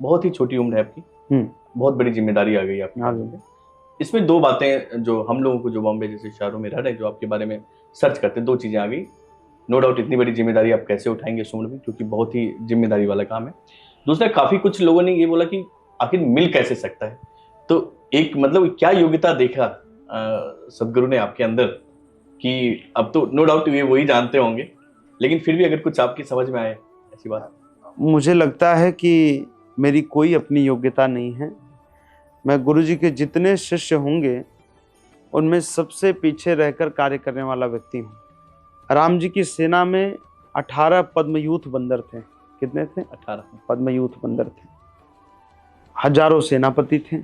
बहुत ही छोटी उम्र है आपकी, बहुत बड़ी जिम्मेदारी आ गई आपकी। हाँ। इसमें दो बातें जो हम लोगों को, जो बॉम्बे जैसे शहरों में रह रहे हैं, जो आपके बारे में सर्च करते हैं, दो चीजें आ गई। नो डाउट इतनी बड़ी जिम्मेदारी आप कैसे उठाएंगे इस उम्र में, क्योंकि बहुत ही जिम्मेदारी वाला काम है। दूसरा, काफी कुछ लोगों ने ये बोला कि आखिर मिल कैसे सकता है। तो एक मतलब क्या योग्यता देखा सदगुरु ने आपके अंदर कि अब तो नो डाउट ये वही जानते होंगे, लेकिन फिर भी अगर कुछ आपकी समझ में आए ऐसी बात। मुझे लगता है कि मेरी कोई अपनी योग्यता नहीं है। मैं गुरुजी के जितने शिष्य होंगे उनमें सबसे पीछे रहकर कार्य करने वाला व्यक्ति हूँ। राम जी की सेना में 18 पद्मयूथ बंदर थे। कितने थे? 18 पद्मयूथ बंदर थे। हजारों सेनापति थे।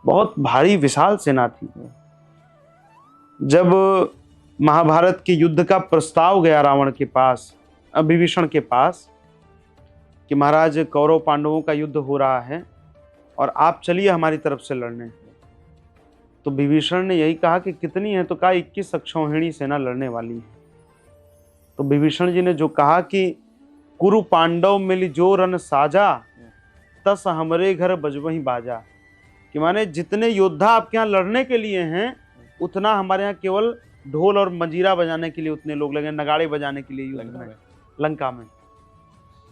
बहुत भारी विशाल सेना थी। जब महाभारत के युद्ध का प्रस्ताव गया रावण के पास, विभीषण के पास, कि महाराज कौरव पांडवों का युद्ध हो रहा है और आप चलिए हमारी तरफ से लड़ने, तो विभीषण ने यही कहा कि कितनी है, तो कहा 21 अक्षौहिणी सेना लड़ने वाली है। तो विभीषण जी ने जो कहा कि कुरु पांडव मिल जो रन साजा, तस हमरे घर बजवही बाजा, कि माने जितने योद्धा आपके यहाँ लड़ने के लिए हैं उतना हमारे यहाँ केवल ढोल और मंजीरा बजाने के लिए उतने लोग लगे, नगाड़े बजाने के लिए युद्ध में, लंका में।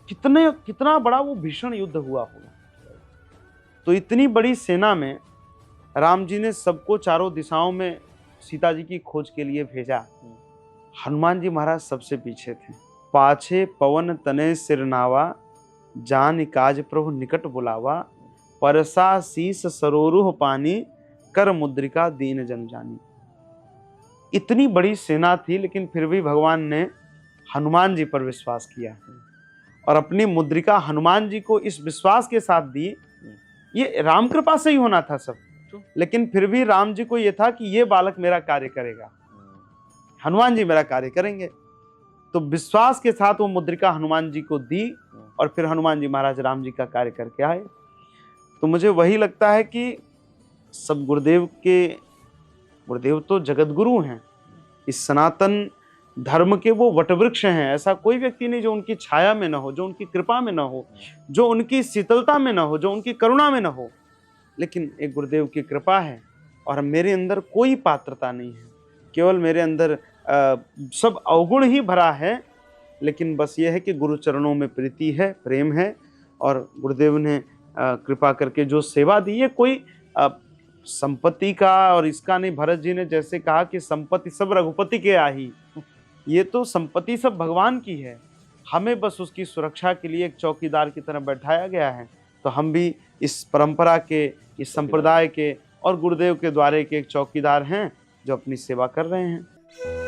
कितना बड़ा वो भीषण युद्ध हुआ होगा। तो इतनी बड़ी सेना में राम जी ने सबको चारों दिशाओं में सीता जी की खोज के लिए भेजा। हनुमान जी महाराज सबसे पीछे थे। पाछे पवन तने सिरनावा, जान काज प्रभु निकट बुलावा, परसा शीस सरोरुह पानी, कर मुद्रिका दीन जन जानी। इतनी बड़ी सेना थी, लेकिन फिर भी भगवान ने हनुमान जी पर विश्वास किया और अपनी मुद्रिका हनुमान जी को इस विश्वास के साथ दी। ये राम कृपा से ही होना था सब, लेकिन फिर भी राम जी को ये था कि ये बालक मेरा कार्य करेगा, हनुमान जी मेरा कार्य करेंगे। तो विश्वास के साथ वो मुद्रिका हनुमान जी को दी और फिर हनुमान जी महाराज राम जी का कार्य करके आए। तो मुझे वही लगता है कि सब गुरुदेव तो जगत गुरु हैं, इस सनातन धर्म के वो वटवृक्ष हैं। ऐसा कोई व्यक्ति नहीं जो उनकी छाया में न हो, जो उनकी कृपा में न हो, जो उनकी शीतलता में न हो, जो उनकी करुणा में न हो। लेकिन एक गुरुदेव की कृपा है और मेरे अंदर कोई पात्रता नहीं है, केवल मेरे अंदर सब अवगुण ही भरा है। लेकिन बस ये है कि गुरु चरणों में प्रीति है, प्रेम है, और गुरुदेव ने कृपा करके जो सेवा दी है, कोई संपत्ति का और इसका नहीं। भरत जी ने जैसे कहा कि संपत्ति सब रघुपति के आही, ये तो संपत्ति सब भगवान की है, हमें बस उसकी सुरक्षा के लिए एक चौकीदार की तरह बैठाया गया है। तो हम भी इस परंपरा के, इस संप्रदाय के और गुरुदेव के द्वारे के एक चौकीदार हैं जो अपनी सेवा कर रहे हैं।